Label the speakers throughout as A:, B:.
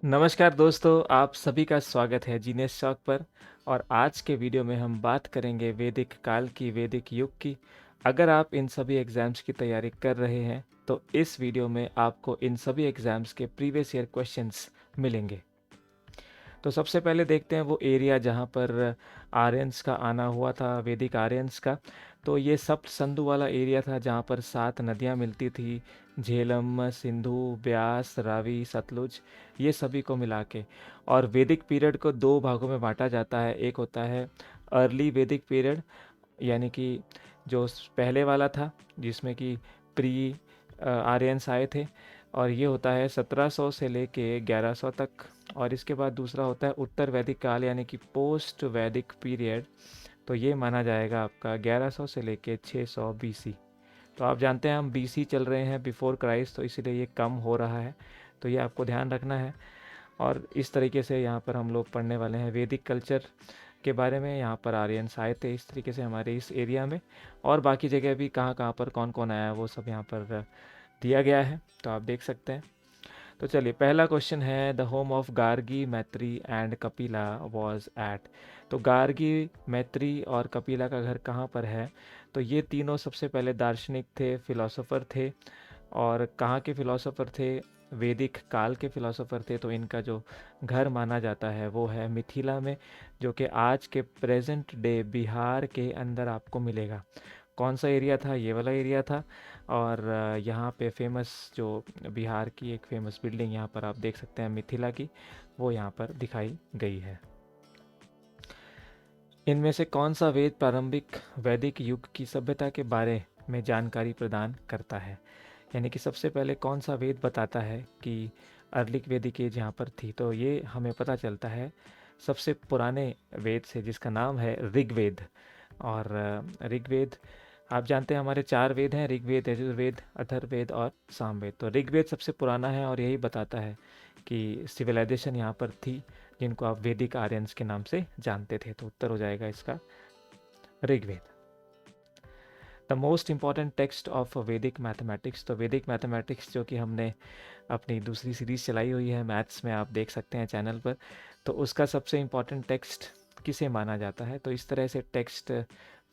A: नमस्कार दोस्तों, आप सभी का स्वागत है जीनियस चौक पर। और आज के वीडियो में हम बात करेंगे वैदिक काल की, वैदिक युग की। अगर आप इन सभी एग्ज़ाम्स की तैयारी कर रहे हैं तो इस वीडियो में आपको इन सभी एग्ज़ाम्स के प्रीवियस ईयर क्वेश्चंस मिलेंगे। तो सबसे पहले देखते हैं वो एरिया जहाँ पर आर्यंस का आना हुआ था, वैदिक आर्यंस का। तो ये सप्त सिंधु वाला एरिया था जहाँ पर 7 नदियाँ मिलती थी, झेलम, सिंधु, ब्यास, रावी, सतलुज, ये सभी को मिला के। और वैदिक पीरियड को दो भागों में बांटा जाता है। एक होता है अर्ली वैदिक पीरियड, यानी कि जो पहले वाला था जिसमें कि प्री आर्यंस आए थे, और ये होता है 1700 से लेके 1100 तक। और इसके बाद दूसरा होता है उत्तर वैदिक काल, यानी कि पोस्ट वैदिक पीरियड। तो ये माना जाएगा आपका 1100 से लेके 600 बीसी। तो आप जानते हैं हम बीसी चल रहे हैं, बिफोर क्राइस्ट, तो इसीलिए ये कम हो रहा है। तो ये आपको ध्यान रखना है। और इस तरीके से यहाँ पर हम लोग पढ़ने वाले हैं वैदिक कल्चर के बारे में। यहाँ पर आर्यंस आए थे इस तरीके से हमारे इस एरिया में, और बाकी जगह भी कहाँ कहाँ पर कौन कौन आया है वो सब यहाँ पर दिया गया है, तो आप देख सकते हैं। तो चलिए, पहला क्वेश्चन है, द होम ऑफ गार्गी, मैत्री एंड कपिला वॉज एट। तो गार्गी, मैत्री और कपिला का घर कहाँ पर है? तो ये तीनों सबसे पहले दार्शनिक थे, फिलोसोफर थे। और कहाँ के फिलोसोफर थे? वैदिक काल के फिलोसोफर थे। तो इनका जो घर माना जाता है वो है मिथिला में, जो कि आज के प्रेजेंट डे बिहार के अंदर आपको मिलेगा। कौन सा एरिया था? ये वाला एरिया था। और यहाँ पे फेमस जो बिहार की एक फेमस बिल्डिंग यहाँ पर आप देख सकते हैं मिथिला की, वो यहाँ पर दिखाई गई है। इनमें से कौन सा वेद प्रारंभिक वैदिक युग की सभ्यता के बारे में जानकारी प्रदान करता है? यानी कि सबसे पहले कौन सा वेद बताता है कि अर्लिक वैदिक एज यहाँ पर थी? तो ये हमें पता चलता है सबसे पुराने वेद से, जिसका नाम है ऋग्वेद। और ऋग्वेद, आप जानते हैं हमारे 4 वेद हैं, ऋग्वेद, यजुर्वेद, अथर्ववेद और सामवेद। तो ऋग्वेद सबसे पुराना है और यही बताता है कि सिविलाइजेशन यहाँ पर थी, जिनको आप वैदिक आर्यंस के नाम से जानते थे। तो उत्तर हो जाएगा इसका Rigveda. The most important text of Vedic mathematics. तो वैदिक मैथमेटिक्स जो कि हमने अपनी दूसरी सीरीज़ चलाई हुई है मैथ्स में, आप देख सकते हैं चैनल पर। तो उसका सबसे इम्पॉर्टेंट टेक्स्ट किसे माना जाता है? तो इस तरह से टेक्स्ट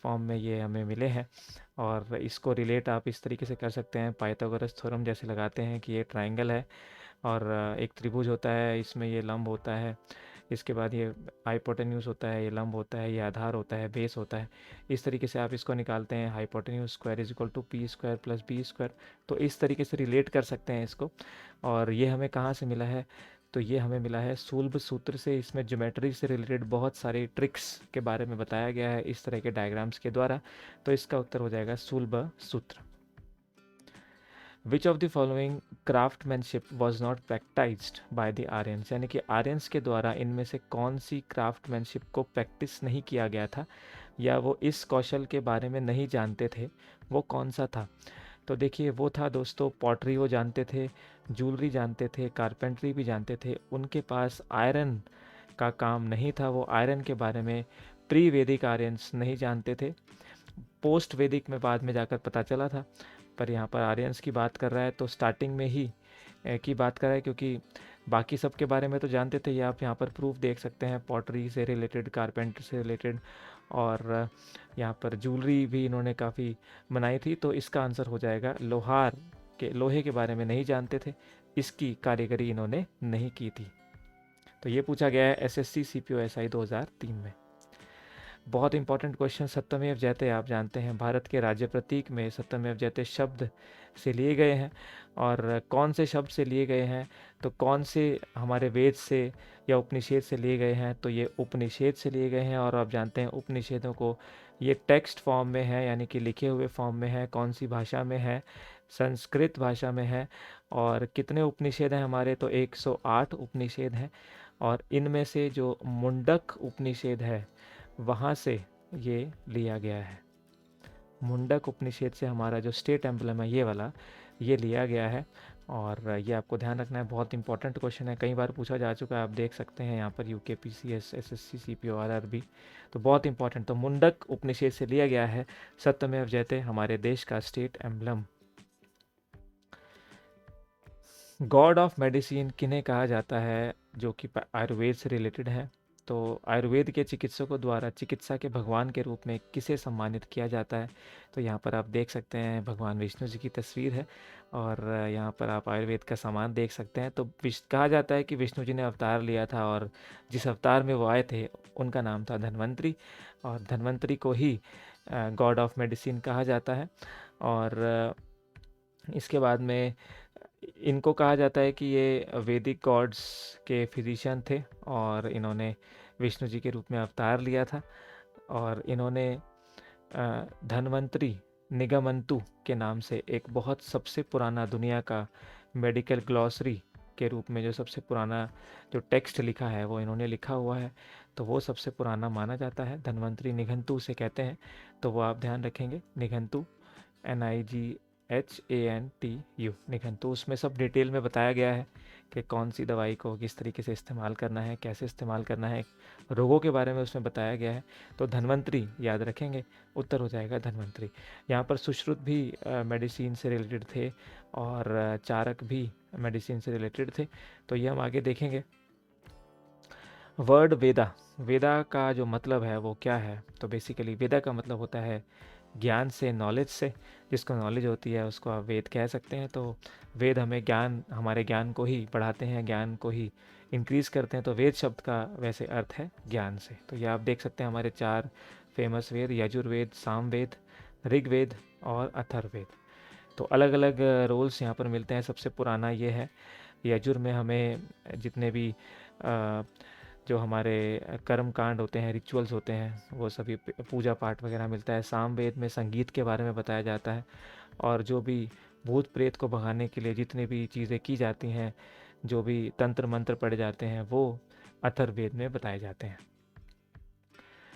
A: फॉर्म में ये हमें मिले हैं। और इसको रिलेट आप इस तरीके से कर सकते हैं, पाइथागोरस थ्योरम जैसे लगाते हैं कि ये ट्राइंगल है और एक त्रिभुज होता है, इसमें ये लंब होता है, इसके बाद ये हाइपोटेन्यूज होता है, ये लंब होता है, ये आधार होता है, बेस होता है। इस तरीके से आप इसको निकालते हैं, hypotenuse square is equal to P square plus B square. तो इस तरीके से रिलेट कर सकते हैं इसको। और ये हमें कहाँ से मिला है? तो ये हमें मिला है सूल्ब सूत्र से। इसमें ज्योमेट्री से रिलेटेड बहुत सारे ट्रिक्स के बारे में बताया गया है इस तरह के डायग्राम्स के द्वारा। तो इसका उत्तर हो जाएगा Sulba Sutra. Which of the following craftsmanship was not practised by the Aryans. यानी कि आर्यंस के द्वारा इनमें से कौन सी क्राफ्टमैनशिप को प्रैक्टिस नहीं किया गया था, या वो इस कौशल के बारे में नहीं जानते थे, वो कौन सा था? तो देखिए, वो था दोस्तों पॉटरी वो जानते थे, जूलरी जानते थे, कारपेंट्री भी जानते थे। उनके पास आयरन का काम नहीं था, वो आयरन के बारे में प्री वैदिक आर्यंस नहीं जानते थे। पोस्ट वैदिक में बाद में जाकर पता चला था। पर यहाँ पर आर्यंस की बात कर रहा है तो स्टार्टिंग में ही की बात कर रहा है, क्योंकि बाकी सब के बारे में तो जानते थे। ये आप यहाँ पर प्रूफ देख सकते हैं, पॉटरी से रिलेटेड, कारपेंटर से रिलेटेड, और यहाँ पर जूलरी भी इन्होंने काफ़ी बनाई थी। तो इसका आंसर हो जाएगा लोहार के, लोहे के बारे में नहीं जानते थे, इसकी कारीगरी इन्होंने नहीं की थी। तो ये पूछा गया है एसएससी सीपीओ एसआई 2003 में। बहुत इंपॉर्टेंट क्वेश्चन, सत्यमेव जयते आप जानते हैं भारत के राज्य प्रतीक में सत्यमेव जयते शब्द से लिए गए हैं। और कौन से शब्द से लिए गए हैं? तो कौन से हमारे वेद से या उपनिषेद से लिए गए हैं? तो ये उपनिषेद से लिए गए हैं। और आप जानते हैं उपनिषेदों को ये टेक्स्ट फॉर्म में है, यानी कि लिखे हुए फॉर्म में है। कौन सी भाषा में है? संस्कृत भाषा में है। और कितने उपनिषेद हैं हमारे? तो 108 उपनिषेद हैं। और इनमें से जो मुंडक उपनिषेद है वहाँ से ये लिया गया है। मुंडक उपनिषेद से हमारा जो स्टेट एम्बलम है ये वाला, ये लिया गया है। और ये आपको ध्यान रखना है, बहुत इंपॉर्टेंट क्वेश्चन है, कई बार पूछा जा चुका है। आप देख सकते हैं यहाँ पर UK PCS, SSC, CPO, RRB. तो बहुत इंपॉर्टेंट, तो मुंडक उपनिषेद से लिया गया है सत्यमेव जयते हमारे देश का state emblem. God of medicine किन्हें कहा जाता है, जो कि आयुर्वेद से रिलेटेड है। तो आयुर्वेद के चिकित्सकों द्वारा चिकित्सा के भगवान के रूप में किसे सम्मानित किया जाता है? तो यहाँ पर आप देख सकते हैं भगवान विष्णु जी की तस्वीर है, और यहाँ पर आप आयुर्वेद का सामान देख सकते हैं। तो कहा जाता है कि विष्णु जी ने अवतार लिया था, और जिस अवतार में वो आए थे उनका नाम था धन्वंतरी, और धन्वंतरी को ही गॉड ऑफ मेडिसिन कहा जाता है। और इसके बाद में इनको कहा जाता है कि ये वैदिक गॉड्स के फिजिशियन थे, और इन्होंने विष्णु जी के रूप में अवतार लिया था। और इन्होंने धन्वंतरी निगमंतु के नाम से एक बहुत सबसे पुराना दुनिया का मेडिकल ग्लॉसरी के रूप में जो सबसे पुराना जो टेक्स्ट लिखा है वो इन्होंने लिखा हुआ है। तो वो सबसे पुराना माना जाता है, धन्वंतरी निघंटु उसे कहते हैं। तो वो आप ध्यान रखेंगे, निघंटु, NIGHANTU निघंटु। उसमें सब डिटेल में बताया गया है कि कौन सी दवाई को किस तरीके से इस्तेमाल करना है, कैसे इस्तेमाल करना है, रोगों के बारे में उसमें बताया गया है। तो धन्वंतरी याद रखेंगे, उत्तर हो जाएगा धन्वंतरी। यहाँ पर सुश्रुत भी मेडिसिन से रिलेटेड थे, और चारक भी मेडिसिन से रिलेटेड थे। तो ये हम आगे देखेंगे। वर्ड वेदा, वेदा का जो मतलब है वो क्या है? तो बेसिकली वेदा का मतलब होता है ज्ञान से, नॉलेज से। जिसको नॉलेज होती है उसको आप वेद कह सकते हैं। तो वेद हमें ज्ञान, हमारे ज्ञान को ही बढ़ाते हैं, ज्ञान को ही इंक्रीज़ करते हैं। तो वेद शब्द का वैसे अर्थ है ज्ञान से। तो ये आप देख सकते हैं हमारे 4 फेमस वेद, यजुर्वेद, सामवेद, ऋग्वेद और अथर्ववेद। तो अलग अलग रोल्स यहाँ पर मिलते हैं। सबसे पुराना ये है, यजुर में हमें जितने भी जो हमारे कर्म कांड होते हैं, रिचुअल्स होते हैं, वो सभी पूजा पाठ वगैरह मिलता है। सामवेद में संगीत के बारे में बताया जाता है, और जो भी भूत प्रेत को भगाने के लिए जितनी भी चीज़ें की जाती हैं, जो भी तंत्र मंत्र पढ़े जाते हैं, वो अथर्ववेद में बताए जाते हैं।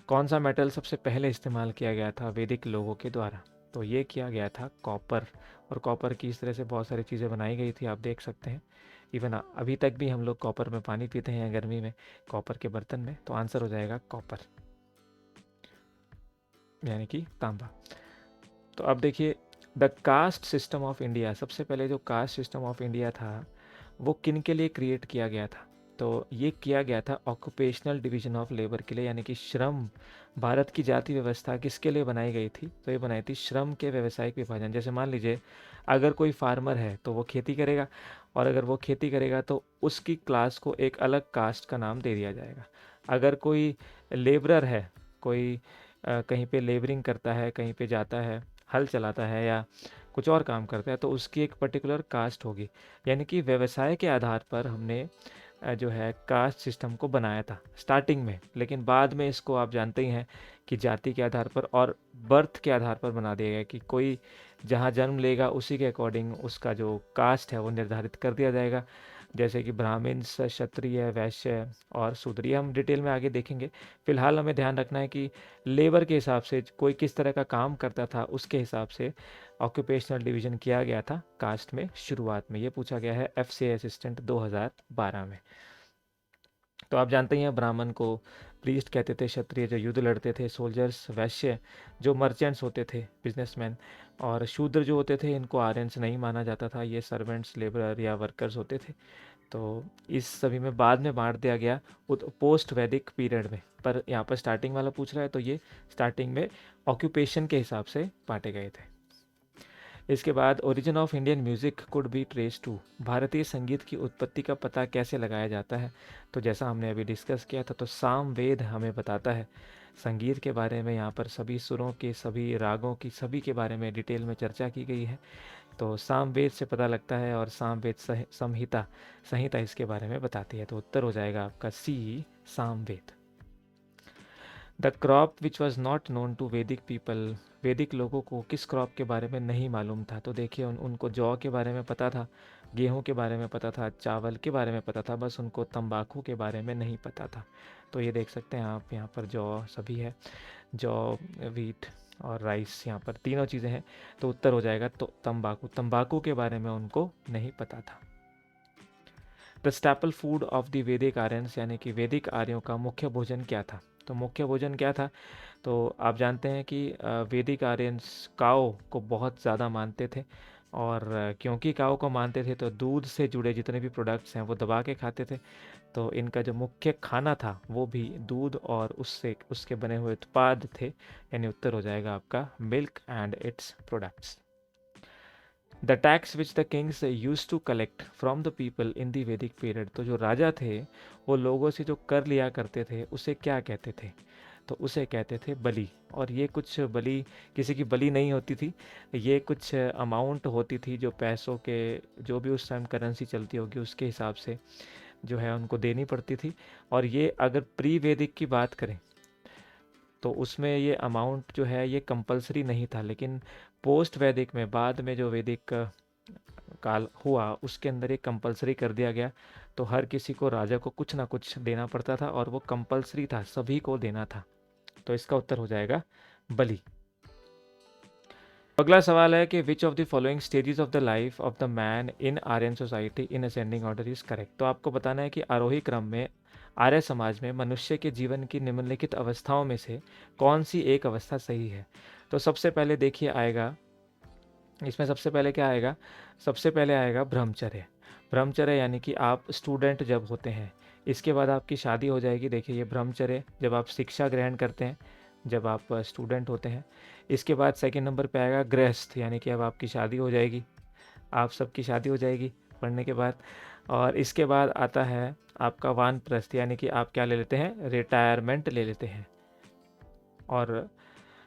A: कौन सा मेटल सबसे पहले इस्तेमाल किया गया था वैदिक लोगों के द्वारा? तो ये किया गया था कॉपर। और कॉपर की इस तरह से बहुत सारी चीज़ें बनाई गई थी, आप देख सकते हैं। इवन अभी तक भी हम लोग कॉपर में पानी पीते हैं गर्मी में, कॉपर के बर्तन में। तो आंसर हो जाएगा कॉपर, यानी कि तांबा। तो अब देखिए, the caste system of India, सबसे पहले जो कास्ट सिस्टम ऑफ इंडिया था वो किन के लिए क्रिएट किया गया था? तो ये किया गया था ऑक्यूपेशनल डिवीजन ऑफ लेबर के लिए, यानी कि श्रम। भारत की जाति व्यवस्था किसके लिए बनाई गई थी? तो ये बनाई थी श्रम के व्यावसायिक विभाजन। जैसे मान लीजिए, अगर कोई फार्मर है तो वो खेती करेगा, और अगर वो खेती करेगा तो उसकी क्लास को एक अलग कास्ट का नाम दे दिया जाएगा। अगर कोई लेबरर है, कोई कहीं पे लेबरिंग करता है, कहीं पे जाता है, हल चलाता है या कुछ और काम करता है, तो उसकी एक पर्टिकुलर कास्ट होगी। यानी कि व्यवसाय के आधार पर हमने जो है कास्ट सिस्टम को बनाया था स्टार्टिंग में, लेकिन बाद में इसको आप जानते ही हैं कि जाति के आधार पर और बर्थ के आधार पर बना दिया गया कि कोई जहाँ जन्म लेगा उसी के अकॉर्डिंग उसका जो कास्ट है वो निर्धारित कर दिया जाएगा। जैसे कि ब्राह्मण, क्षत्रिय, वैश्य और शूद्र, ये हम डिटेल में आगे देखेंगे। फिलहाल हमें ध्यान रखना है कि लेबर के हिसाब से कोई किस तरह का काम करता था उसके हिसाब से ऑक्यूपेशनल डिवीजन किया गया था कास्ट में शुरुआत में। ये पूछा गया है FCI असिस्टेंट 2012 में। तो आप जानते ही हैं, ब्राह्मण को प्रीस्ट कहते थे, क्षत्रिय जो युद्ध लड़ते थे, सोल्जर्स, वैश्य जो मर्चेंट्स होते थे, बिजनेसमैन, और शूद्र जो होते थे इनको आर्यंस नहीं माना जाता था, ये सर्वेंट्स, लेबर या वर्कर्स होते थे। तो इस सभी में बाद में बांट दिया गया पोस्ट वैदिक पीरियड में। पर यहाँ पर स्टार्टिंग वाला पूछ रहा है, तो ये स्टार्टिंग में ऑक्यूपेशन के हिसाब से बांटे गए थे। इसके बाद origin of Indian music could be trace to, भारतीय संगीत की उत्पत्ति का पता कैसे लगाया जाता है? तो जैसा हमने अभी डिस्कस किया था, तो सामवेद हमें बताता है संगीत के बारे में। यहाँ पर सभी सुरों के, सभी रागों की, सभी के बारे में डिटेल में चर्चा की गई है। तो सामवेद से पता लगता है, और सामवेद संहिता, संहिता इसके बारे में बताती है। तो उत्तर हो जाएगा आपका C, Samaveda. The crop which was not known to Vedic people, वैदिक लोगों को किस क्रॉप के बारे में नहीं मालूम था? तो देखिए, उनको जौ के बारे में पता था, गेहूं के बारे में पता था, चावल के बारे में पता था, बस उनको तंबाकू के बारे में नहीं पता था। तो ये देख सकते हैं आप, यहाँ पर जौ सभी है, जौ, वीट और राइस, यहाँ पर तीनों चीज़ें हैं। तो उत्तर हो जाएगा तो तंबाकू, तंबाकू के बारे में उनको नहीं पता था। The staple food of the वैदिक आर्यंस, यानी कि वैदिक आर्यों का मुख्य भोजन क्या था? तो मुख्य भोजन क्या था? तो आप जानते हैं कि वैदिक आर्यंस काओ को बहुत ज़्यादा मानते थे, और क्योंकि काऊ को मानते थे तो दूध से जुड़े जितने भी प्रोडक्ट्स हैं वो दबा के खाते थे। तो इनका जो मुख्य खाना था वो भी दूध और उससे उसके बने हुए उत्पाद थे, यानी उत्तर हो जाएगा आपका milk and its products. The tax which the kings use to collect from the people in the Vedic period, तो जो राजा थे वो लोगों से जो कर लिया करते थे उसे क्या कहते थे? तो उसे कहते थे बलि। और ये कुछ बलि किसी की बलि नहीं होती थी, ये कुछ अमाउंट होती थी जो पैसों के, जो भी उस टाइम करेंसी चलती होगी उसके हिसाब से जो है उनको देनी पड़ती थी। और ये अगर प्री वैदिक की बात करें तो उसमें ये अमाउंट जो है ये कंपलसरी नहीं था, लेकिन पोस्ट वैदिक में, बाद में जो वैदिक काल हुआ उसके अंदर ये कंपलसरी कर दिया गया। तो हर किसी को, राजा को कुछ ना कुछ देना पड़ता था और वो कंपलसरी था, सभी को देना था। तो इसका उत्तर हो जाएगा बलि। अगला सवाल है कि which of the following stages of the life of the man in Aryan society in ascending order is correct. तो आपको बताना है कि आरोही क्रम में आर्य समाज में मनुष्य के जीवन की निम्नलिखित अवस्थाओं में से कौन सी एक अवस्था सही है? तो सबसे पहले देखिए आएगा, इसमें सबसे पहले क्या आएगा? सबसे पहले आएगा ब्रह्मचर्य। ब्रह्मचर्य यानी कि आप स्टूडेंट जब होते हैं, इसके बाद आपकी शादी हो जाएगी। देखिए ये ब्रह्मचर्य, जब आप शिक्षा ग्रहण करते हैं, जब आप स्टूडेंट होते हैं। इसके बाद सेकंड नंबर पे आएगा गृहस्थ, यानी कि अब आपकी शादी हो जाएगी, आप सबकी शादी हो जाएगी पढ़ने के बाद। और इसके बाद आता है आपका वानप्रस्थ, यानी कि आप क्या ले लेते हैं? रिटायरमेंट ले लेते हैं। और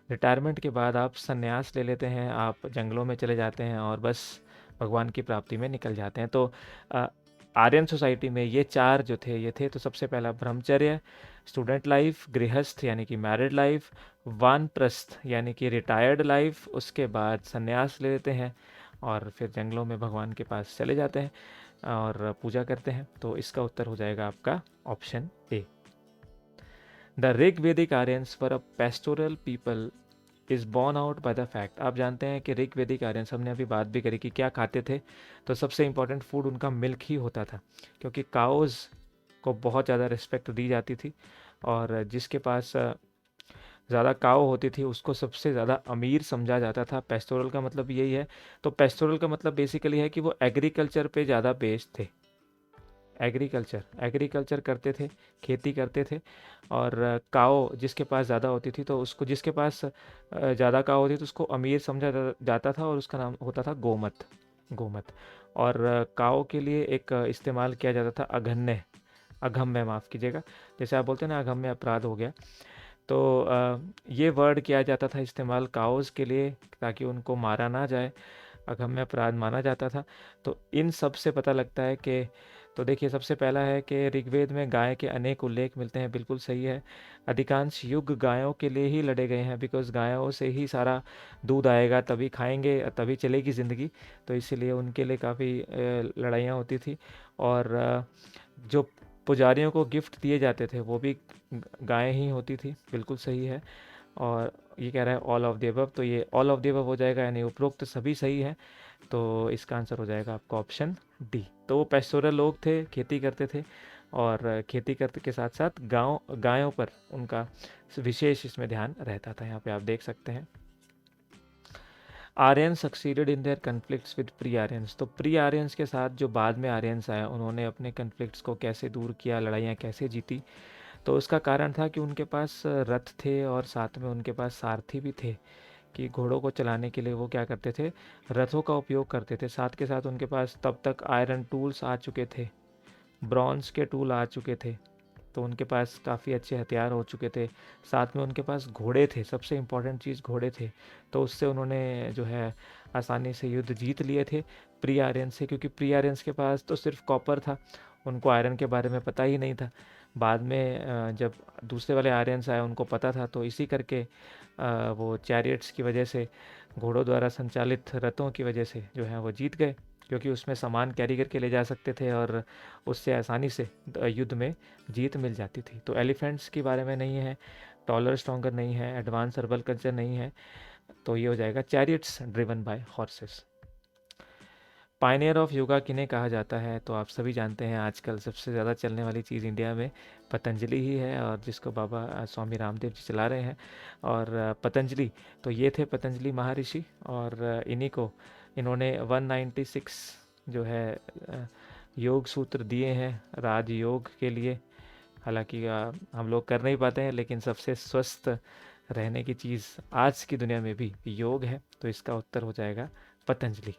A: रिटायरमेंट के बाद आप संन्यास ले लेते हैं, आप जंगलों में चले जाते हैं और बस भगवान की प्राप्ति में निकल जाते हैं। तो आर्यन सोसाइटी में ये चार जो थे ये थे। तो सबसे पहला ब्रह्मचर्य, स्टूडेंट लाइफ, गृहस्थ यानी कि मैरिड लाइफ, वानप्रस्थ यानी कि रिटायर्ड लाइफ, उसके बाद संन्यास ले लेते हैं और फिर जंगलों में भगवान के पास चले जाते हैं और पूजा करते हैं। तो इसका उत्तर हो जाएगा आपका ऑप्शन ए। द ऋग वैदिक Aryans were a pastoral people is born out by the fact. आप जानते हैं कि ऋग वैदिक आर्यंस, हमने अभी बात भी करी कि क्या खाते थे। तो सबसे इंपॉर्टेंट फूड उनका मिल्क ही होता था, क्योंकि काउज को बहुत ज़्यादा रिस्पेक्ट दी जाती थी और जिसके पास ज़्यादा काव होती थी उसको सबसे ज़्यादा अमीर समझा जाता था। पेस्टोरल का मतलब यही है। तो पेस्टोरल का मतलब बेसिकली है कि वो एग्रीकल्चर पे ज़्यादा बेस्ड थे। एग्रीकल्चर करते थे, खेती करते थे। और काव जिसके पास ज़्यादा होती थी तो उसको, जिसके पास ज़्यादा काव होती थी तो उसको अमीर समझा जाता था और उसका नाम होता था गोमत। गोमत। और काव के लिए एक इस्तेमाल किया जाता था अघन्य, अगम्य, माफ़ कीजिएगा, जैसे आप बोलते हैं ना अगम्य अपराध हो गया। तो ये वर्ड किया जाता था इस्तेमाल काउज़ के लिए ताकि उनको मारा ना जाए, अगम्य अपराध माना जाता था। तो इन सब से पता लगता है कि, तो देखिए सबसे पहला है कि ऋग्वेद में गाय के अनेक उल्लेख मिलते हैं, बिल्कुल सही है। अधिकांश युग गायों के लिए ही लड़े गए हैं, बिकॉज़ गायों से ही सारा दूध आएगा, तभी खाएंगे, तभी चलेगी ज़िंदगी। तो इसीलिए उनके लिए काफ़ी लड़ाइयाँ होती थी। और जो पुजारियों को गिफ्ट दिए जाते थे वो भी गायें ही होती थी, बिल्कुल सही है। और ये कह रहा है ऑल ऑफ द अबव, तो ये ऑल ऑफ द अबव हो जाएगा, यानी उपरोक्त तो सभी सही है। तो इसका आंसर हो जाएगा आपका ऑप्शन डी। तो वो पेस्टोरल लोग थे, खेती करते थे और खेती करते के साथ साथ गायों पर उनका विशेष इसमें ध्यान रहता था। यहाँ पे आप देख सकते हैं। Aryan succeeded in their conflicts with pre Aryans. तो प्री आर्यंस के साथ जो बाद में आर्यंस आए उन्होंने अपने कन्फ्लिक्ट्स को कैसे दूर किया, लड़ाइयाँ कैसे जीती? तो उसका कारण था कि उनके पास रथ थे और साथ में उनके पास सारथी भी थे, कि घोड़ों को चलाने के लिए वो क्या करते थे? रथों का उपयोग करते थे। साथ के साथ उनके पास तब तक आयरन टूल्स आ चुके थे, ब्रॉन्ज के टूल आ चुके थे, तो उनके पास काफ़ी अच्छे हथियार हो चुके थे। साथ में उनके पास घोड़े थे, सबसे इम्पॉर्टेंट चीज़ घोड़े थे। तो उससे उन्होंने जो है आसानी से युद्ध जीत लिए थे प्री आर्यन से, क्योंकि प्री आर्यंस के पास तो सिर्फ कॉपर था, उनको आयरन के बारे में पता ही नहीं था। बाद में जब दूसरे वाले आर्यंस आए उनको पता था, तो इसी करके वो चैरियट्स की वजह से, घोड़ों द्वारा संचालित रथों की वजह से जो है वो जीत गए, क्योंकि उसमें सामान कैरी करके ले जा सकते थे और उससे आसानी से युद्ध में जीत मिल जाती थी। तो एलिफेंट्स के बारे में नहीं है, टॉलर स्ट्रॉन्गर नहीं है, एडवांस अर्बल कल्चर नहीं है। तो ये हो जाएगा chariots driven by horses. Pioneer of yoga किन्हें कहा जाता है? तो आप सभी जानते हैं आजकल सबसे ज़्यादा चलने वाली चीज़ इंडिया में पतंजलि ही है, और जिसको बाबा स्वामी रामदेव जी चला रहे हैं। और पतंजलि, तो ये थे पतंजलि महर्षि, और इन्हीं को इन्होंने 196 जो है योग सूत्र दिए हैं राजयोग के लिए। हालांकि हम लोग कर नहीं पाते हैं, लेकिन सबसे स्वस्थ रहने की चीज़ आज की दुनिया में भी योग है। तो इसका उत्तर हो जाएगा Patanjali.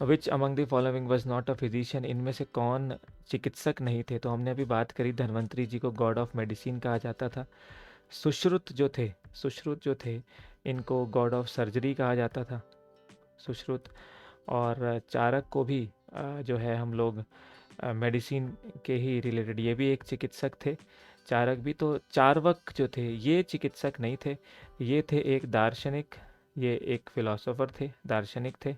A: Which among the following was not a physician, इनमें से कौन चिकित्सक नहीं थे? तो हमने अभी बात करी, धन्वंतरी जी को गॉड ऑफ मेडिसिन कहा जाता था। सुश्रुत जो थे इनको गॉड ऑफ सर्जरी कहा जाता था, सुश्रुत। और चारक को भी जो है हम लोग मेडिसिन के ही रिलेटेड, ये भी एक चिकित्सक थे चारक भी। तो चार्वक जो थे ये चिकित्सक नहीं थे, ये थे एक दार्शनिक, ये एक फिलोसोफर थे, दार्शनिक थे,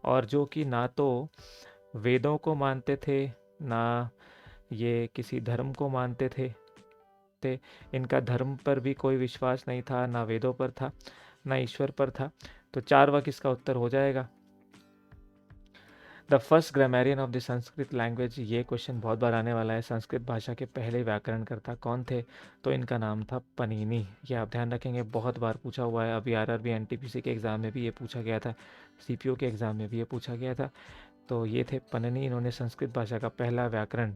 A: और जो कि ना तो वेदों को मानते थे, ना ये किसी धर्म को मानते थे। इनका धर्म पर भी कोई विश्वास नहीं था, ना वेदों पर था, ना ईश्वर पर था। तो चार्वाक इसका उत्तर हो जाएगा। The first grammarian of the Sanskrit language, ये क्वेश्चन बहुत बार आने वाला है। संस्कृत भाषा के पहले व्याकरणकर्ता कौन थे? तो इनका नाम था पनीनी। ये आप ध्यान रखेंगे, बहुत बार पूछा हुआ है। अभी आरआरबी एनटीपीसी के एग्ज़ाम में भी ये पूछा गया था, सीपीओ के एग्ज़ाम में भी ये पूछा गया था। तो ये थे पनीनी, इन्होंने संस्कृत भाषा का पहला व्याकरण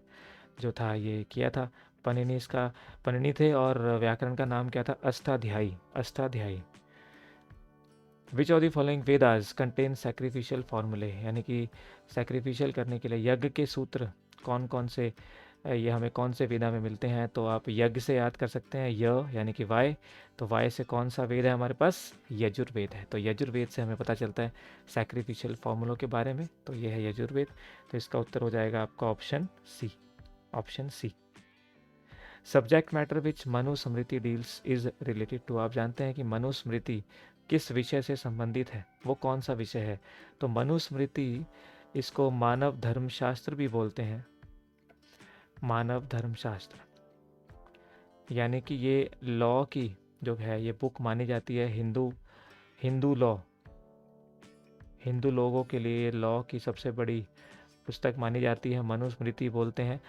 A: जो था ये किया था। पनीनी थे, और व्याकरण का नाम क्या था? अष्टाध्यायी। विच of the following Vedas contain sacrificial फॉर्मूले, यानी कि सैक्रिफिशियल करने के लिए यज्ञ के सूत्र कौन कौन से, ये हमें कौन से वेदा में मिलते हैं? तो आप यज्ञ से याद कर सकते हैं, यानी कि वाय। तो वाय से कौन सा वेद है हमारे पास? यजुर्वेद है। तो यजुर्वेद से हमें पता चलता है सैक्रिफिशियल फॉर्मूलों के बारे में। तो ये है यजुर्वेद। तो इसका उत्तर हो जाएगा आपका option C. Subject matter which Manusmriti deals is related to, आप जानते हैं कि मनुस्मृति किस विषय से संबंधित है? वो कौन सा विषय है? तो मनुस्मृति, इसको मानव धर्मशास्त्र भी बोलते हैं, मानव धर्मशास्त्र। यानी कि ये लॉ की जो है ये बुक मानी जाती है, हिंदू लॉ, हिंदू लोगों के लिए लॉ की सबसे बड़ी पुस्तक मानी जाती है, मनुस्मृति बोलते हैं।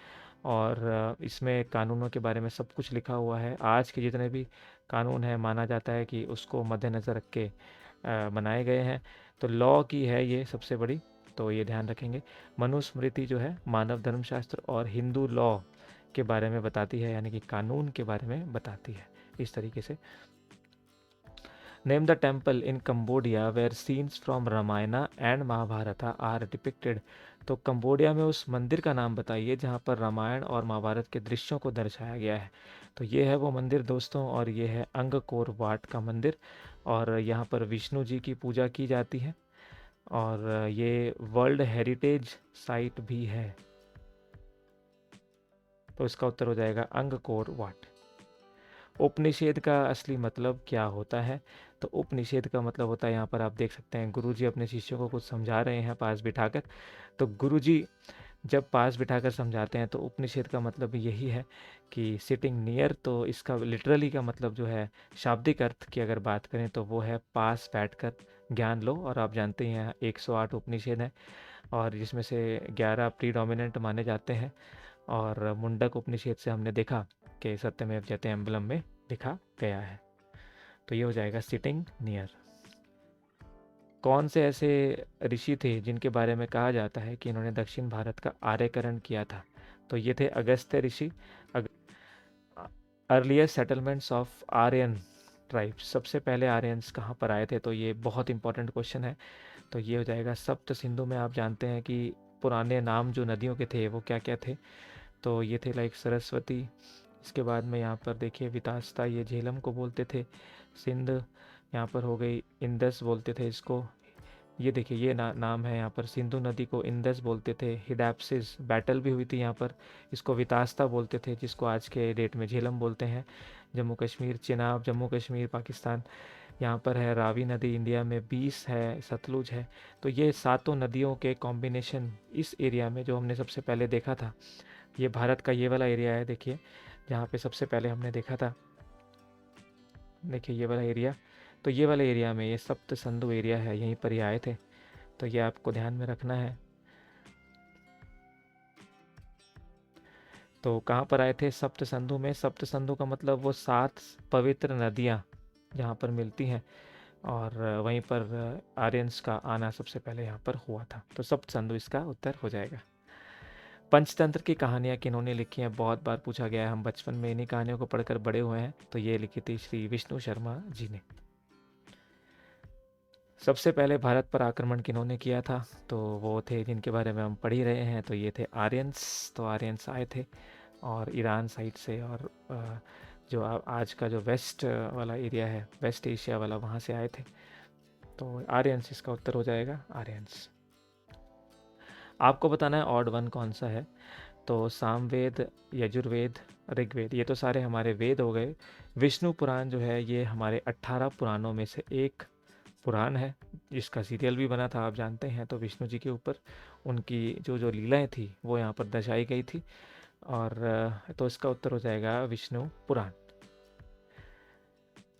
A: और इसमें कानूनों के बारे में सब कुछ लिखा हुआ है। आज के जितने भी कानून हैं माना जाता है कि उसको मद्देनज़र रख के बनाए गए हैं। तो लॉ की है ये सबसे बड़ी, तो ये ध्यान रखेंगे। मनुस्मृति जो है मानव धर्मशास्त्र और हिंदू लॉ के बारे में बताती है, यानी कि कानून के बारे में बताती है, इस तरीके से। Name the temple in Cambodia where scenes from Ramayana and Mahabharata are depicted. तो कंबोडिया में उस मंदिर का नाम बताइए जहाँ पर रामायण और महाभारत के दृश्यों को दर्शाया गया है। तो ये है वो मंदिर दोस्तों, और ये है अंगकोर वाट का मंदिर, और यहाँ पर विष्णु जी की पूजा की जाती है, और ये वर्ल्ड हेरिटेज साइट भी है। तो इसका उत्तर हो जाएगा अंगकोर वाट। उपनिषेध का असली मतलब क्या होता है? तो उपनिषेध का मतलब होता है, यहाँ पर आप देख सकते हैं गुरुजी अपने शिष्यों को कुछ समझा रहे हैं पास बिठाकर। तो गुरुजी जब पास बिठाकर समझाते हैं तो उपनिषेध का मतलब यही है कि सिटिंग नियर। तो इसका लिटरली का मतलब जो है, शाब्दिक अर्थ की अगर बात करें तो वो है पास बैठकर ज्ञान लो। और आप जानते हैं 108 उपनिषेध हैं, और जिसमें से 11 प्रीडोमिनेंट माने जाते हैं। और मुंडक उपनिषेध से हमने देखा कि सत्यमेव जयते एम्बलम में लिखा गया है। तो ये हो जाएगा सिटिंग नियर। कौन से ऐसे ऋषि थे जिनके बारे में कहा जाता है कि इन्होंने दक्षिण भारत का आर्यकरण किया था? तो ये थे Agastya Rishi. Earliest settlements of Aryan tribes, सबसे पहले आर्यंस कहाँ पर आए थे? तो ये बहुत इंपॉर्टेंट क्वेश्चन है। तो ये हो जाएगा सप्त सिंधु में। आप जानते हैं कि पुराने नाम जो नदियों के थे वो क्या क्या थे? तो ये थे लाइक सरस्वती, इसके बाद में यहाँ पर देखिए वितास्ता, ये झेलम को बोलते थे। सिंध यहाँ पर हो गई, इंदस बोलते थे इसको। ये देखिए ये नाम है यहाँ पर, सिंधु नदी को इंदस बोलते थे। हिडैप्सिस बैटल भी हुई थी यहाँ पर, इसको वितास्ता बोलते थे, जिसको आज के डेट में झेलम बोलते हैं। जम्मू कश्मीर, चिनाब जम्मू कश्मीर पाकिस्तान, यहाँ पर है। रावी नदी इंडिया में, 20 है, सतलुज है। तो ये सातों नदियों के कॉम्बिनेशन इस एरिया में जो हमने सबसे पहले देखा था, ये भारत का ये वाला एरिया है देखिए, जहाँ पे सबसे पहले हमने देखा था। देखिए ये वाला एरिया, तो ये वाले एरिया में ये सप्त सिंधु एरिया है, यहीं पर ये आए थे। तो ये आपको ध्यान में रखना है। तो कहाँ पर आए थे? सप्त सिंधु में। सप्त सिंधु का मतलब वो 7 पवित्र नदियाँ जहाँ पर मिलती हैं। और वहीं पर आर्यंस का आना सबसे पहले यहाँ पर हुआ था। तो सप्त सिंधु इसका उत्तर हो जाएगा। पंचतंत्र की कहानियाँ किन्होंने लिखी हैं, बहुत बार पूछा गया है, हम बचपन में इन्हीं कहानियों को पढ़कर बड़े हुए हैं। तो ये लिखी थी श्री विष्णु शर्मा जी ने। सबसे पहले भारत पर आक्रमण किन्होंने किया था, तो वो थे जिनके बारे में हम पढ़ ही रहे हैं, तो ये थे आर्यंस। तो आर्यंस आए थे और ईरान साइड से, और जो आज का जो वेस्ट वाला एरिया है, वेस्ट एशिया वाला, वहाँ से आए थे। तो आर्यंस इसका उत्तर हो जाएगा, आर्यंस। आपको बताना है ऑड वन कौन सा है। तो सामवेद, यजुर्वेद, ऋग्वेद, ये तो सारे हमारे वेद हो गए। विष्णु पुराण जो है ये हमारे 18 पुराणों में से एक पुराण है, जिसका सीरियल भी बना था, आप जानते हैं। तो विष्णु जी के ऊपर उनकी जो जो लीलाएं थी वो यहाँ पर दर्शाई गई थी। और तो इसका उत्तर हो जाएगा Vishnu Purana.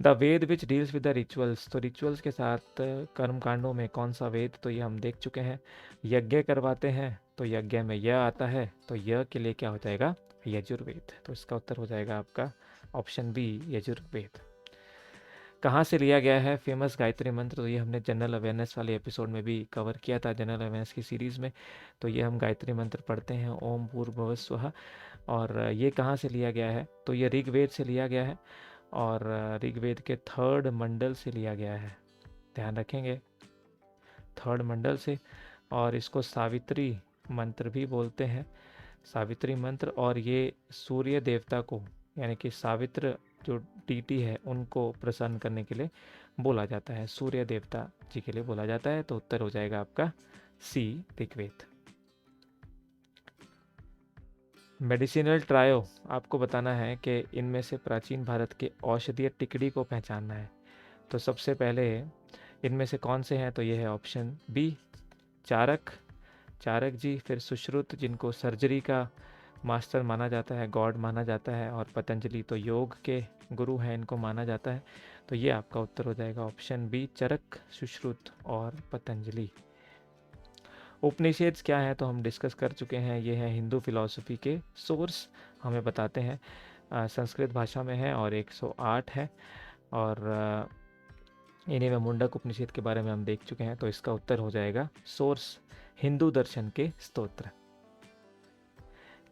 A: The Veda which deals with the rituals, तो रिचुअल्स के साथ कर्म कांडों में कौन सा वेद, तो ये हम देख चुके हैं। यज्ञ करवाते हैं, तो यज्ञ में यह आता है, तो यह के लिए क्या हो जाएगा, यजुर्वेद। तो इसका उत्तर हो जाएगा आपका ऑप्शन बी, यजुर्वेद। कहाँ से लिया गया है फेमस गायत्री मंत्र, तो ये हमने जनरल अवेयरनेस वाले एपिसोड में भी कवर किया था, जनरल अवेयरनेस की सीरीज़ में। तो ये हम गायत्री मंत्र पढ़ते हैं, ओम भूर्भुवः स्वः। और ये कहाँ से लिया गया है, तो ये ऋग्वेद से लिया गया है, और ऋग्वेद के 3rd मंडल से लिया गया है, ध्यान रखेंगे, 3rd मंडल से। और इसको सावित्री मंत्र भी बोलते हैं, सावित्री मंत्र। और ये सूर्य देवता को, यानी कि सावित्र जो डीटी है, उनको प्रसन्न करने के लिए बोला जाता है, सूर्य देवता जी के लिए बोला जाता है। तो उत्तर हो जाएगा आपका सी, ऋग्वेद। मेडिसिनल ट्रायो, आपको बताना है कि इनमें से प्राचीन भारत के औषधीय टिकड़ी को पहचानना है। तो सबसे पहले इनमें से कौन से हैं, तो ये है ऑप्शन बी, चारक, चारक जी। फिर सुश्रुत, जिनको सर्जरी का मास्टर माना जाता है, गॉड माना जाता है। और पतंजलि, तो योग के गुरु हैं, इनको माना जाता है। तो ये आपका उत्तर हो जाएगा ऑप्शन बी, चरक, सुश्रुत और पतंजलि। उपनिषद क्या है, तो हम डिस्कस कर चुके हैं, ये है हिंदू फिलॉसफी के सोर्स, हमें बताते हैं। संस्कृत भाषा में है और 108 है। और इन्हीं में मुंडक उपनिषद के बारे में हम देख चुके हैं। तो इसका उत्तर हो जाएगा सोर्स, हिंदू दर्शन के स्तोत्र।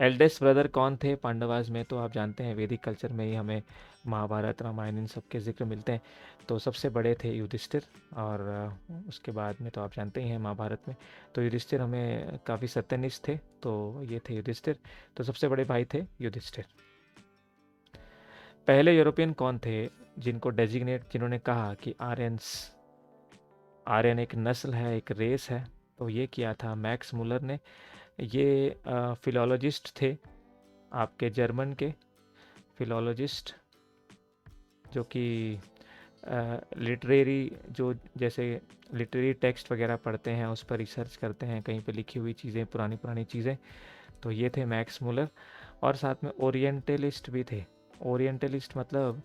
A: एल्डेस्ट ब्रदर कौन थे पांडवाज में, तो आप जानते हैं वैदिक कल्चर में ही हमें महाभारत, रामायण, इन सब के जिक्र मिलते हैं। तो सबसे बड़े थे युधिष्ठिर, और उसके बाद में तो आप जानते ही हैं महाभारत में। तो युधिष्ठिर हमें काफ़ी सत्यनिष्ठ थे, तो ये थे युधिष्ठिर। तो सबसे बड़े भाई थे युधिष्ठिर। पहले यूरोपियन कौन थे जिनको डेजिग्नेट, जिन्होंने कहा कि आर्यंस, आर्यन एक नस्ल है, एक रेस है, तो ये किया था मैक्स मुलर ने। ये फिलोलॉजिस्ट थे, आपके जर्मन के फिलोलॉजिस्ट, जो कि लिटरेरी, जो जैसे लिटरेरी टेक्स्ट वगैरह पढ़ते हैं, उस पर रिसर्च करते हैं, कहीं पे लिखी हुई चीज़ें, पुरानी पुरानी चीज़ें। तो ये थे मैक्स मुलर। और साथ में ओरिएंटलिस्ट भी थे। ओरिएंटलिस्ट मतलब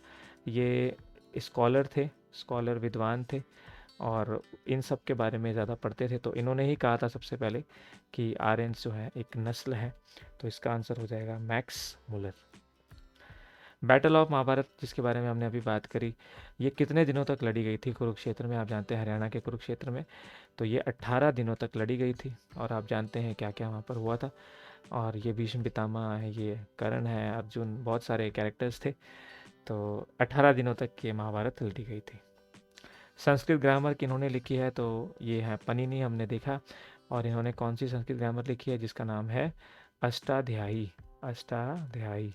A: ये स्कॉलर थे, स्कॉलर विद्वान थे, और इन सब के बारे में ज़्यादा पढ़ते थे। तो इन्होंने ही कहा था सबसे पहले कि आर्यंस जो है एक नस्ल है। तो इसका आंसर हो जाएगा Max Muller. Battle of Mahabharat, जिसके बारे में हमने अभी बात करी, ये कितने दिनों तक लड़ी गई थी कुरुक्षेत्र में, आप जानते हैं हरियाणा के कुरुक्षेत्र में। तो ये 18 दिनों तक लड़ी गई थी। और आप जानते हैं क्या क्या वहाँ पर हुआ था। और ये भीष्म पितामह है, ये कर्ण है, अर्जुन, बहुत सारे कैरेक्टर्स थे। तो 18 दिनों तक ये महाभारत लड़ी गई थी। संस्कृत ग्रामर किन्होंने लिखी है, तो ये है पनिनी, हमने देखा। और इन्होंने कौन सी संस्कृत ग्रामर लिखी है, जिसका नाम है अष्टाध्यायी, अष्टाध्यायी।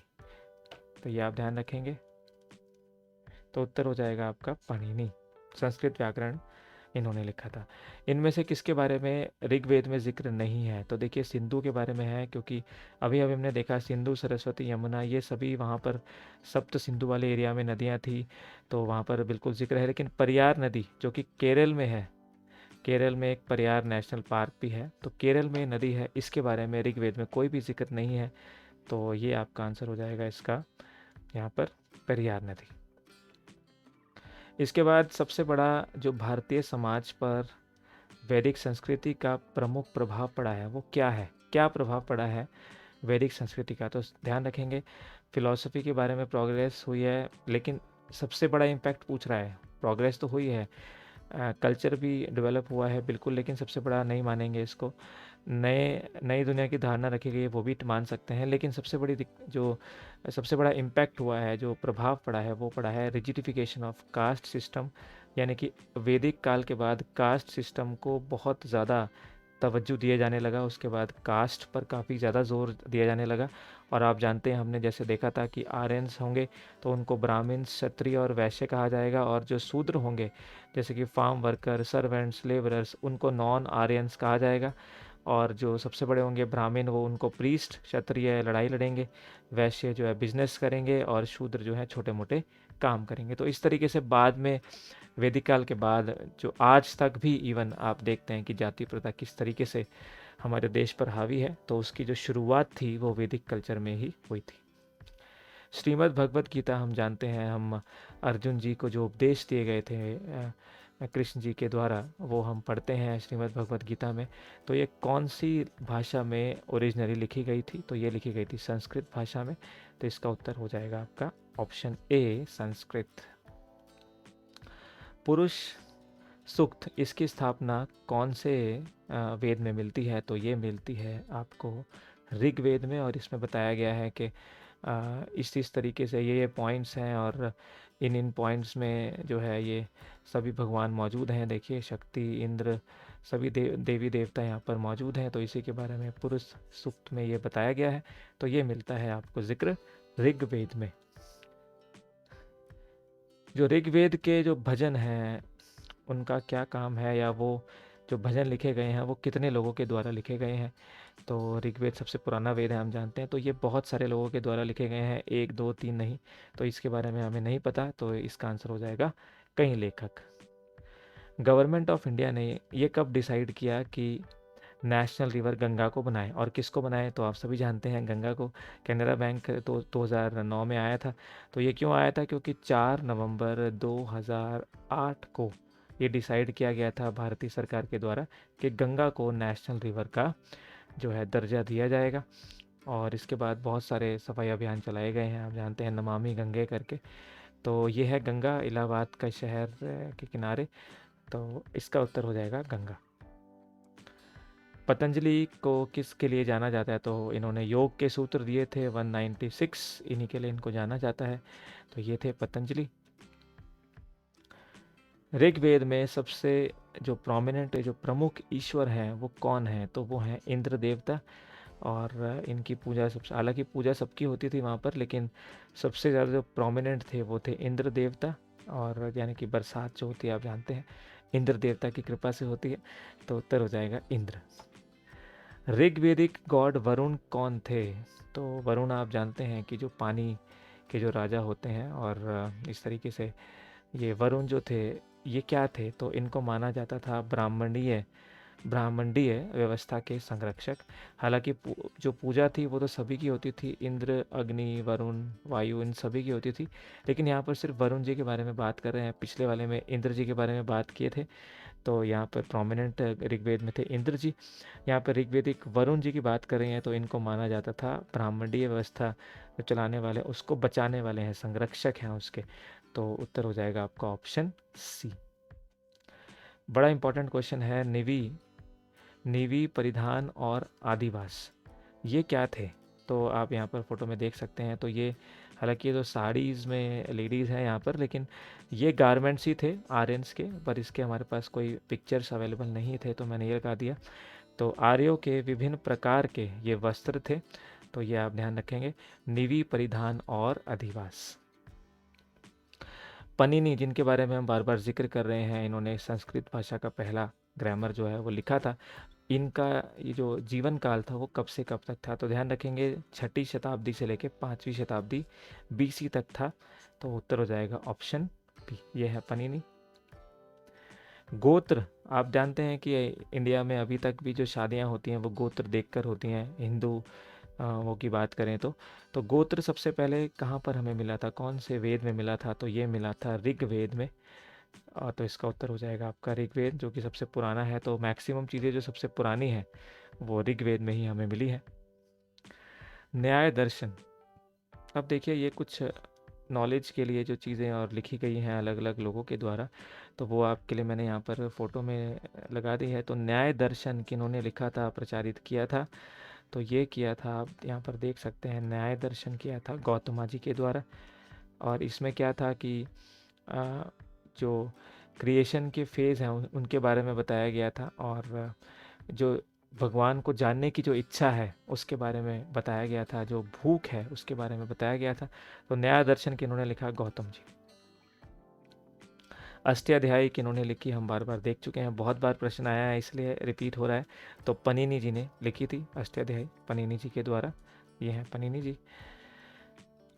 A: तो ये आप ध्यान रखेंगे। तो उत्तर हो जाएगा आपका पनिनी, संस्कृत व्याकरण इन्होंने लिखा था। इनमें से किसके बारे में ऋग्वेद में जिक्र नहीं है, तो देखिए सिंधु के बारे में है, क्योंकि अभी अभी हमने देखा सिंधु, सरस्वती, यमुना, ये सभी वहाँ पर सप्त सिंधु वाले एरिया में नदियाँ थी, तो वहाँ पर बिल्कुल जिक्र है। लेकिन परियार नदी जो कि केरल में है, केरल में एक परियार नेशनल पार्क भी है, तो केरल में नदी है, इसके बारे में ऋग्वेद में कोई भी जिक्र नहीं है। तो ये आपका आंसर हो जाएगा इसका यहाँ पर, पेरियार नदी। इसके बाद सबसे बड़ा जो भारतीय समाज पर वैदिक संस्कृति का प्रमुख प्रभाव पड़ा है वो क्या है, क्या प्रभाव पड़ा है वैदिक संस्कृति का, तो ध्यान रखेंगे। फिलॉसफी के बारे में प्रोग्रेस हुई है, लेकिन सबसे बड़ा इम्पैक्ट पूछ रहा है, प्रोग्रेस तो हुई है, कल्चर भी डेवलप हुआ है बिल्कुल, लेकिन सबसे बड़ा नहीं मानेंगे इसको। नए नई दुनिया की धारणा रखी गई है वो भी मान सकते हैं, लेकिन जो सबसे बड़ा इम्पैक्ट हुआ है, जो प्रभाव पड़ा है, वो पड़ा है रिजिडिफिकेशन ऑफ कास्ट सिस्टम। यानी कि वैदिक काल के बाद कास्ट सिस्टम को बहुत ज़्यादा तवज्जो दिए जाने लगा, उसके बाद कास्ट पर काफ़ी ज़्यादा जोर दिया जाने लगा। और आप जानते हैं, हमने जैसे देखा था कि आर्यंस होंगे तो उनको ब्राह्मण, क्षत्रिय और वैश्य कहा जाएगा, और जो शूद्र होंगे जैसे कि फार्म वर्कर, सर्वेंट्स, लेबरर्स, उनको नॉन आर्यंस कहा जाएगा। और जो सबसे बड़े होंगे ब्राह्मण, वो उनको प्रीस्ट, क्षत्रिय लड़ाई लड़ेंगे, वैश्य जो है बिजनेस करेंगे, और शूद्र जो है छोटे मोटे काम करेंगे। तो इस तरीके से बाद में वैदिक काल के बाद जो आज तक भी इवन आप देखते हैं कि जाति प्रथा किस तरीके से हमारे देश पर हावी है, तो उसकी जो शुरुआत थी वो वैदिक कल्चर में ही हुई थी। श्रीमद् भगवत गीता हम जानते हैं, हम अर्जुन जी को जो उपदेश दिए गए थे कृष्ण जी के द्वारा, वो हम पढ़ते हैं श्रीमद् भगवत गीता में। तो ये कौन सी भाषा में ओरिजिनली लिखी गई थी? तो ये लिखी गई थी संस्कृत भाषा में। तो इसका उत्तर हो जाएगा आपका ऑप्शन ए, संस्कृत। पुरुष सूक्त, इसकी स्थापना कौन से वेद में मिलती है? तो ये मिलती है आपको ऋग्वेद में, और इसमें बताया गया है कि इस तरीके से ये पॉइंट्स हैं, और इन पॉइंट्स में जो है ये सभी भगवान मौजूद हैं। देखिए, शक्ति, इंद्र, सभी देवी देवता यहाँ पर मौजूद हैं। तो इसी के बारे में पुरुष सूक्त में ये बताया गया है। तो ये मिलता है आपको जिक्र ऋग्वेद में। जो ऋग्वेद के जो भजन हैं उनका क्या काम है, या वो जो भजन लिखे गए हैं वो कितने लोगों के द्वारा लिखे गए हैं? तो ऋग्वेद सबसे पुराना वेद है, हम जानते हैं। तो ये बहुत सारे लोगों के द्वारा लिखे गए हैं, एक दो तीन नहीं। तो इसके बारे में हमें नहीं पता, तो इसका आंसर हो जाएगा कई लेखक। गवर्नमेंट ऑफ इंडिया ने ये कब डिसाइड किया कि नेशनल रिवर गंगा को बनाए, और किसको बनाए? तो आप सभी जानते हैं, गंगा को। कैनरा बैंक तो 2009 में आया था। तो ये क्यों आया था? क्योंकि 4 नवंबर 2008 को ये डिसाइड किया गया था भारतीय सरकार के द्वारा कि गंगा को नेशनल रिवर का जो है दर्जा दिया जाएगा। और इसके बाद बहुत सारे सफाई अभियान चलाए गए हैं, आप जानते हैं, नमामि गंगे करके। तो ये है गंगा, इलाहाबाद का शहर के किनारे। तो इसका उत्तर हो जाएगा गंगा। पतंजलि को किसके लिए जाना जाता है? तो इन्होंने योग के सूत्र दिए थे 196, इन्हीं के लिए इनको जाना जाता है। तो ये थे पतंजलि। ऋग्वेद में सबसे जो प्रोमिनेंट, जो प्रमुख ईश्वर हैं वो कौन है? तो वो हैं इंद्र देवता। और इनकी पूजा सबसे, हालांकि पूजा सबकी होती थी वहाँ पर, लेकिन सबसे ज़्यादा जो प्रोमिनेंट थे वो थे इंद्र देवता। और यानी कि बरसात जो होती है आप जानते हैं इंद्र देवता की कृपा से होती है। तो उत्तर हो जाएगा इंद्र। ऋग्वेदिक गॉड वरुण कौन थे? तो वरुण आप जानते हैं कि जो पानी के जो राजा होते हैं, और इस तरीके से ये वरुण जो थे ये क्या थे? तो इनको माना जाता था ब्राह्मणीय व्यवस्था के संरक्षक। हालांकि जो पूजा थी वो तो सभी की होती थी, इंद्र, अग्नि, वरुण, वायु, इन सभी की होती थी। लेकिन यहाँ पर सिर्फ वरुण जी के बारे में बात कर रहे हैं, पिछले वाले में इंद्र जी के बारे में बात किए थे। तो यहाँ पर प्रोमिनेंट ऋग्वेद में थे इंद्र जी। यहाँ पर ऋग्वेदिक वरुण जी की बात कर रहे हैं, तो इनको माना जाता था ब्राह्मणीय व्यवस्था जो चलाने वाले, उसको बचाने वाले हैं, संरक्षक हैं उसके। तो उत्तर हो जाएगा आपका ऑप्शन सी। बड़ा इंपॉर्टेंट क्वेश्चन है, निवी परिधान और आदिवास, ये क्या थे? तो आप यहाँ पर फोटो में देख सकते हैं। तो ये, हालांकि ये तो साड़ीज़ में लेडीज़ हैं यहाँ पर, लेकिन ये गारमेंट्स ही थे आर्यंस के, पर इसके हमारे पास कोई पिक्चर्स अवेलेबल नहीं थे, तो मैंने ये लगा दिया। तो आर्यों के विभिन्न प्रकार के ये वस्त्र थे। तो ये आप ध्यान रखेंगे, निवी परिधान और अधिवास। पनिनी, जिनके बारे में हम बार बार जिक्र कर रहे हैं, इन्होंने संस्कृत भाषा का पहला ग्रामर जो है वो लिखा था। इनका ये जो जीवन काल था वो कब से कब तक था? तो ध्यान रखेंगे 6वीं शताब्दी से लेकर 5वीं शताब्दी BC तक था। तो उत्तर हो जाएगा ऑप्शन बी, ये है पनिनी। गोत्र, आप जानते हैं कि इंडिया में अभी तक भी जो शादियां होती हैं वो गोत्र देखकर होती हैं, हिंदू वो की बात करें तो गोत्र सबसे पहले कहाँ पर हमें मिला था, कौन से वेद में मिला था? तो ये मिला था ऋग्वेद में। तो इसका उत्तर हो जाएगा आपका ऋग्वेद, जो कि सबसे पुराना है। तो मैक्सिमम चीज़ें जो सबसे पुरानी हैं वो ऋग्वेद में ही हमें मिली है। न्याय दर्शन, अब देखिए ये कुछ नॉलेज के लिए जो चीज़ें और लिखी गई हैं अलग अलग लोगों के द्वारा, तो वो आपके लिए मैंने यहाँ पर फ़ोटो में लगा दी है। तो न्याय दर्शन किन्होंने लिखा था, प्रचारित किया था, तो ये किया था, आप यहाँ पर देख सकते हैं, न्याय दर्शन किया था गौतमा जी के द्वारा। और इसमें क्या था कि अ, जो क्रिएशन के फेज़ हैं उनके बारे में बताया गया था, और जो भगवान को जानने की जो इच्छा है उसके बारे में बताया गया था, जो भूख है उसके बारे में बताया गया था। तो नया दर्शन किन्होंने लिखा, गौतम जी। अष्टाध्यायी किन्होंने लिखी, हम बार बार देख चुके हैं, बहुत बार प्रश्न आया है इसलिए रिपीट हो रहा है। तो पनीनी जी ने लिखी थी अष्टाध्यायी, पनीनी जी के द्वारा। ये हैं पनीनी जी।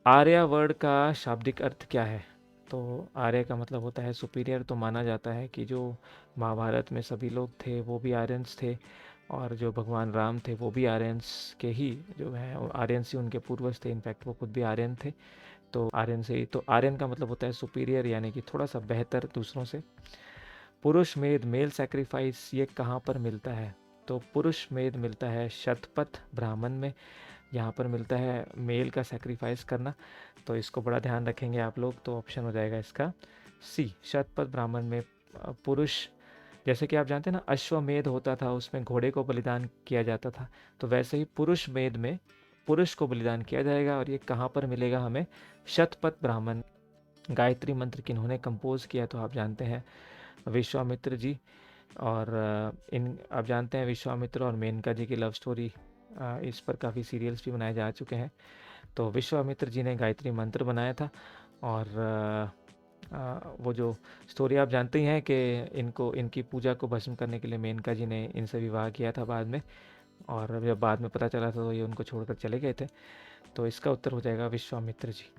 A: आर्या वर्ड का शाब्दिक अर्थ क्या है? तो आर्य का मतलब होता है सुपीरियर। तो माना जाता है कि जो महाभारत में सभी लोग थे वो भी आर्यंस थे, और जो भगवान राम थे वो भी आर्यंस के ही जो है, आर्यंस ही उनके पूर्वज थे, इनफैक्ट वो खुद भी आर्यन थे। तो आर्यन से ही, तो आर्यन का मतलब होता है सुपीरियर, यानी कि थोड़ा सा बेहतर दूसरों से। पुरुष मेद, मेल सैक्रिफाइस, ये कहाँ पर मिलता है? तो पुरुष मेद मिलता है शतपथ ब्राह्मण में, यहाँ पर मिलता है मेल का सेक्रीफाइस करना। तो इसको बड़ा ध्यान रखेंगे आप लोग, तो ऑप्शन हो जाएगा इसका सी, शतपथ ब्राह्मण में पुरुष। जैसे कि आप जानते हैं ना, अश्वमेध होता था, उसमें घोड़े को बलिदान किया जाता था, तो वैसे ही पुरुष मेध में पुरुष को बलिदान किया जाएगा। और ये कहाँ पर मिलेगा हमें? शतपथ ब्राह्मण। गायत्री मंत्र किन्होंने कंपोज किया? तो आप जानते हैं विश्वामित्र जी। और इन आप जानते हैं विश्वामित्र और मेनका जी की लव स्टोरी, इस पर काफ़ी सीरियल्स भी बनाए जा चुके हैं। तो विश्वामित्र जी ने गायत्री मंत्र बनाया था, और वो जो स्टोरी आप जानते ही हैं कि इनकी पूजा को भस्म करने के लिए मेनका जी ने इनसे विवाह किया था बाद में, और जब बाद में पता चला था तो ये उनको छोड़कर चले गए थे। तो इसका उत्तर हो जाएगा विश्वामित्र जी।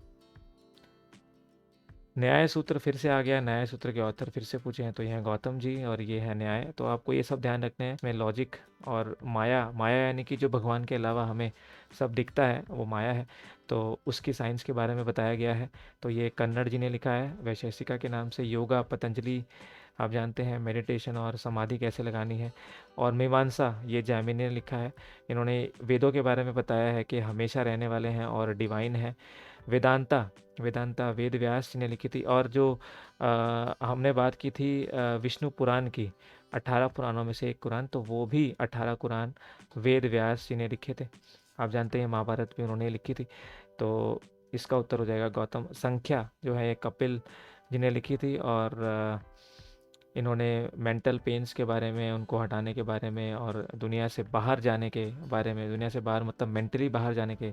A: न्याय सूत्र फिर से आ गया, न्याय सूत्र के ऑथर फिर से पूछे हैं, तो ये हैं गौतम जी और ये है न्याय। तो आपको ये सब ध्यान रखने हैं, इसमें लॉजिक और माया, माया यानी कि जो भगवान के अलावा हमें सब दिखता है वो माया है, तो उसकी साइंस के बारे में बताया गया है। तो ये कन्नड़ जी ने लिखा है वैशेषिका के नाम से। योगा पतंजलि, आप जानते हैं मेडिटेशन और समाधि कैसे लगानी है। और मीमांसा, ये जैमिनी ने लिखा है। इन्होंने वेदों के बारे में बताया है कि हमेशा रहने वाले हैं और डिवाइन है। वेदांता, वेदांता वेद व्यास जी ने लिखी थी। और जो हमने बात की थी विष्णु पुराण की, 18 पुराणों में से एक कुरान, तो वो भी 18 कुरान वेद व्यास जी ने लिखे थे। आप जानते हैं महाभारत भी उन्होंने लिखी थी। तो इसका उत्तर हो जाएगा गौतम। संख्या जो है कपिल जी ने लिखी थी, और इन्होंने मेंटल पेन्स के बारे में, उनको हटाने के बारे में, और दुनिया से बाहर जाने के बारे में, दुनिया से बाहर मतलब मेंटली बाहर जाने के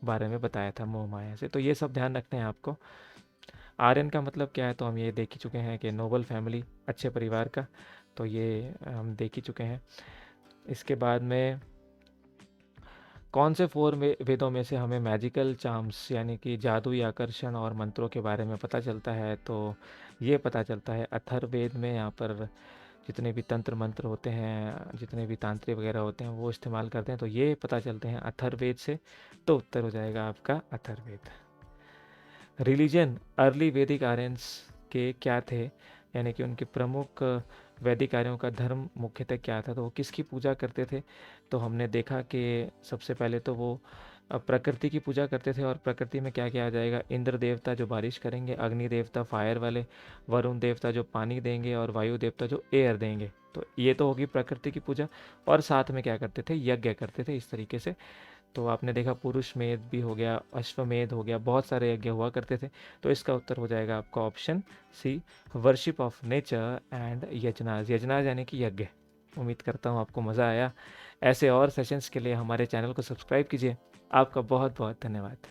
A: बारे में बताया था मोह माया से। तो ये सब ध्यान रखना है आपको। आर्यन का मतलब क्या है? तो हम ये देख ही चुके हैं कि नोबल फैमिली, अच्छे परिवार का, तो ये हम देख ही चुके हैं। इसके बाद में कौन से 4 वेदों में से हमें मैजिकल चार्म्स यानी कि जादुई आकर्षण और मंत्रों के बारे में पता चलता है? तो ये पता चलता है अथर्ववेद में। यहाँ पर जितने भी तंत्र मंत्र होते हैं, जितने भी तांत्रिक वगैरह होते हैं वो इस्तेमाल करते हैं, तो ये पता चलते हैं अथर्ववेद से। तो उत्तर हो जाएगा आपका अथर्ववेद। रिलीजन, अर्ली वैदिक आर्यंस के क्या थे, यानी कि उनके प्रमुख वैदिक आर्यों का धर्म मुख्यतः क्या था? तो वो किसकी पूजा करते थे? तो हमने देखा कि सबसे पहले तो वो प्रकृति की पूजा करते थे। और प्रकृति में क्या क्या आ जाएगा? इंद्र देवता जो बारिश करेंगे, अग्नि देवता फायर वाले, वरुण देवता जो पानी देंगे, और वायु देवता जो एयर देंगे। तो ये तो होगी प्रकृति की पूजा। और साथ में क्या करते थे? यज्ञ करते थे इस तरीके से। तो आपने देखा पुरुष मेद भी हो गया, अश्वमेध हो गया, बहुत सारे यज्ञ हुआ करते थे। तो इसका उत्तर हो जाएगा आपका option C, worship of nature and yajnas. Yajnas यानी कि यज्ञ। उम्मीद करता हूँ आपको मज़ा आया। ऐसे और सेशंस के लिए हमारे चैनल को सब्सक्राइब कीजिए। आपका बहुत बहुत धन्यवाद।